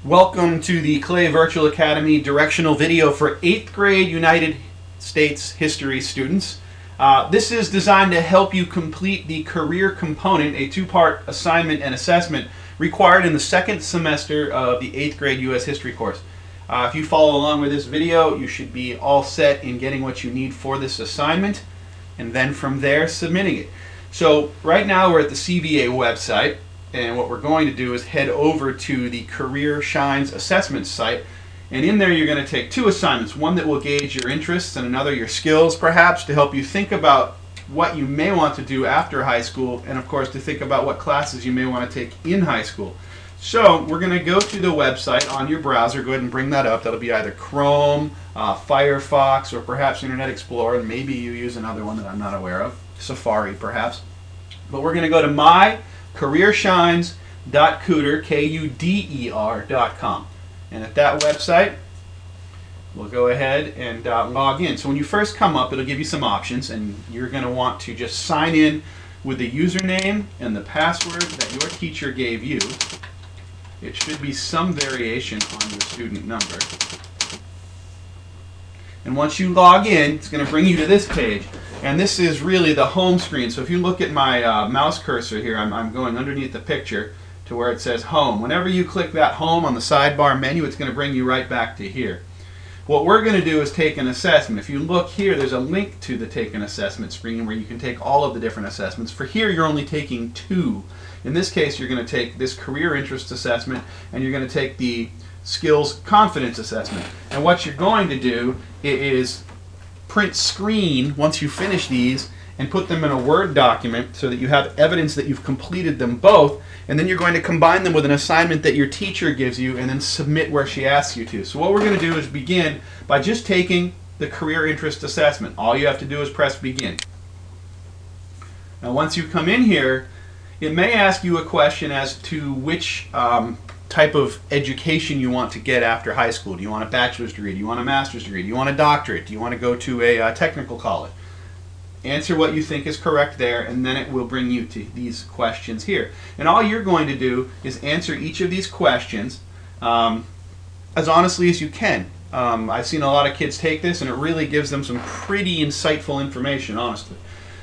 Welcome to the Clay Virtual Academy directional video for 8th grade United States history students. This is designed to help you complete the career component, a two-part assignment and assessment required in the second semester of the 8th grade U.S. history course. If you follow along with this video, you should be all set in getting what you need for this assignment, and then from there submitting it. So right now we're at the CVA website. And what we're going to do is head over to the Career Shines assessment site, and in there you're going to take two assignments, one that will gauge your interests and another your skills, perhaps to help you think about what you may want to do after high school, and of course to think about what classes you may want to take in high school. So we're going to go to the website on your browser. Go ahead and bring that up. That'll be either Chrome, Firefox, or perhaps Internet Explorer, and maybe you use another one that I'm not aware of, Safari perhaps. But we're going to go to mycareershines.kuder.com, and at that website we'll go ahead and log in. So when you first come up, it'll give you some options, and you're going to want to just sign in with the username and the password that your teacher gave you. It should be some variation on your student number. And once you log in, it's going to bring you to this page. And this is really the home screen. So if you look at my mouse cursor here, I'm going underneath the picture to where it says home. Whenever you click that home on the sidebar menu, it's going to bring you right back to here. What we're going to do is take an assessment. If you look here, there's a link to the Take an Assessment screen where you can take all of the different assessments. For here, you're only taking two. In this case, you're going to take this career interest assessment, and you're going to take the skills confidence assessment. And what you're going to do is print screen once you finish these and put them in a Word document so that you have evidence that you've completed them both, and then you're going to combine them with an assignment that your teacher gives you and then submit where she asks you to. So what we're going to do is begin by just taking the career interest assessment. All you have to do is press begin. Now once you come in here, it may ask you a question as to which type of education you want to get after high school. Do you want a bachelor's degree? Do you want a master's degree? Do you want a doctorate? Do you want to go to a technical college? Answer what you think is correct there, and then it will bring you to these questions here. And all you're going to do is answer each of these questions as honestly as you can. I've seen a lot of kids take this, and it really gives them some pretty insightful information, honestly.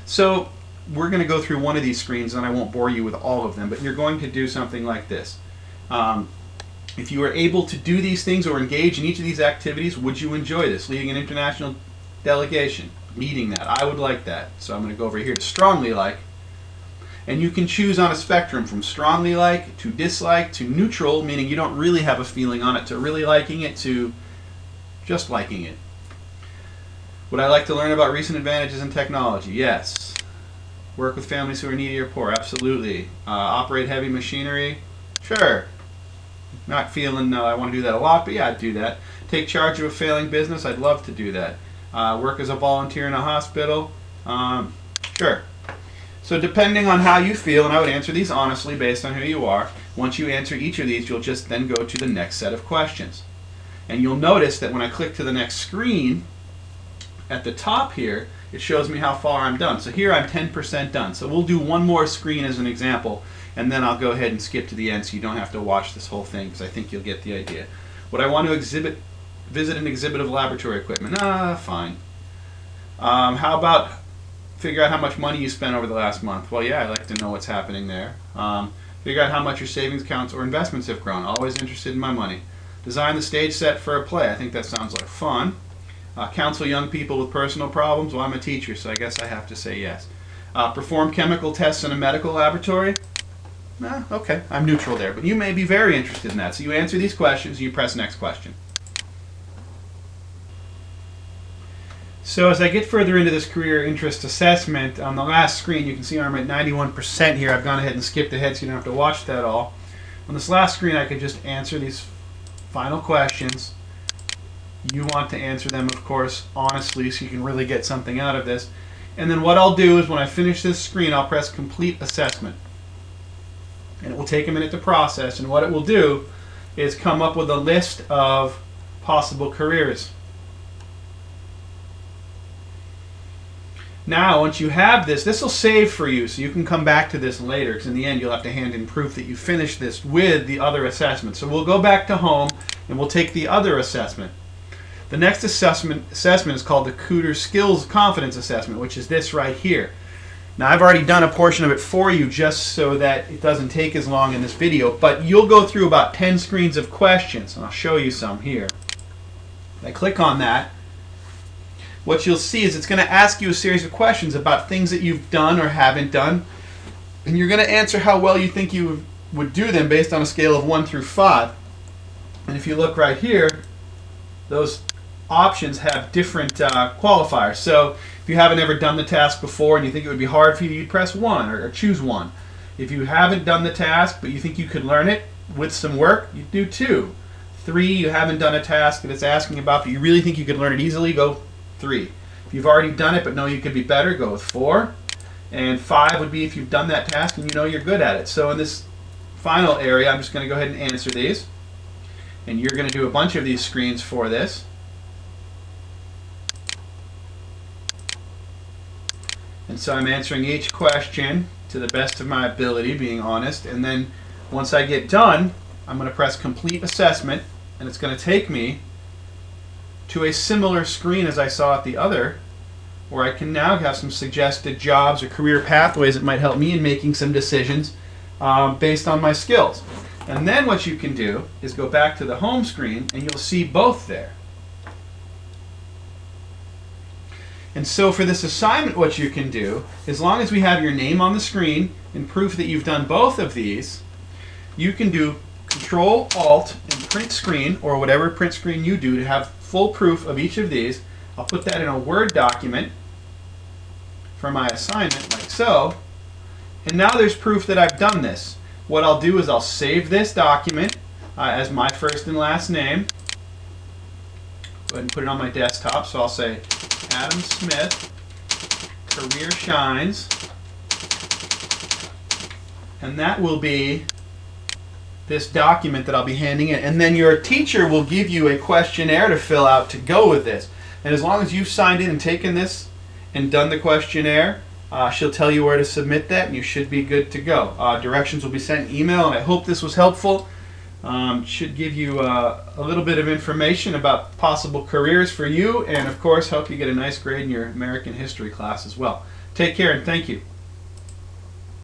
So we're going to go through one of these screens, and I won't bore you with all of them, but you're going to do something like this. If you were able to do these things or engage in each of these activities, would you enjoy this? Leading an international delegation, leading that. I would like that. So I'm going to go over here to strongly like. And you can choose on a spectrum from strongly like to dislike to neutral, meaning you don't really have a feeling on it, to really liking it to just liking it. Would I like to learn about recent advantages in technology? Yes. Work with families who are needy or poor? Absolutely. Operate heavy machinery? Sure. Not feeling I want to do that a lot, but yeah, I'd do that. Take charge of a failing business? I'd love to do that. Work as a volunteer in a hospital? Sure. So depending on how you feel, and I would answer these honestly based on who you are, once you answer each of these, you'll just then go to the next set of questions. And you'll notice that when I click to the next screen, at the top here, it shows me how far I'm done. So here I'm 10% done. So we'll do one more screen as an example, and then I'll go ahead and skip to the end so you don't have to watch this whole thing, because I think you'll get the idea. Would I want to visit an exhibit of laboratory equipment? Fine. How about figure out how much money you spent over the last month? Well, yeah, I'd like to know what's happening there. Figure out how much your savings accounts or investments have grown. Always interested in my money. Design the stage set for a play. I think that sounds like fun. Counsel young people with personal problems. Well, I'm a teacher, so I guess I have to say yes. Perform chemical tests in a medical laboratory. Okay, I'm neutral there, but you may be very interested in that. So you answer these questions and you press next question. So as I get further into this career interest assessment, on the last screen you can see I'm at 91% here. I've gone ahead and skipped ahead so you don't have to watch that all. On this last screen I could just answer these final questions. You want to answer them, of course, honestly, so you can really get something out of this. And then what I'll do is when I finish this screen, I'll press Complete Assessment. And it will take a minute to process, and what it will do is come up with a list of possible careers. Now, once you have this, this will save for you, so you can come back to this later, because in the end you'll have to hand in proof that you finished this with the other assessment. So we'll go back to home and we'll take the other assessment. The next assessment is called the Cooter Skills Confidence Assessment, which is this right here. Now, I've already done a portion of it for you just so that it doesn't take as long in this video, but you'll go through about 10 screens of questions, and I'll show you some here. If I click on that, what you'll see is it's going to ask you a series of questions about things that you've done or haven't done, and you're going to answer how well you think you would do them based on a scale of 1 through 5. And if you look right here, those options have different qualifiers. So if you haven't ever done the task before and you think it would be hard for you, you'd press 1 or choose 1. If you haven't done the task but you think you could learn it with some work, you do 2. 3, you haven't done a task that it's asking about but you really think you could learn it easily, go 3. If you've already done it but know you could be better, go with 4. And 5 would be if you've done that task and you know you're good at it. So in this final area, I'm just going to go ahead and answer these. And you're going to do a bunch of these screens for this. And so I'm answering each question to the best of my ability, being honest. And then once I get done, I'm going to press Complete Assessment, and it's going to take me to a similar screen as I saw at the other, where I can now have some suggested jobs or career pathways that might help me in making some decisions based on my skills. And then what you can do is go back to the home screen and you'll see both there. And so for this assignment, what you can do, as long as we have your name on the screen and proof that you've done both of these, you can do Control Alt and print screen, or whatever print screen you do, to have full proof of each of these. I'll put that in a Word document for my assignment, like so. And now there's proof that I've done this. What I'll do is I'll save this document as my first and last name. Go ahead and put it on my desktop. So I'll say Adam Smith, Career Shines. And that will be this document that I'll be handing in. And then your teacher will give you a questionnaire to fill out to go with this. And as long as you've signed in and taken this and done the questionnaire, she'll tell you where to submit that and you should be good to go. Directions will be sent in email, and I hope this was helpful. Should give you a little bit of information about possible careers for you, and of course help you get a nice grade in your American history class as well. Take care and thank you.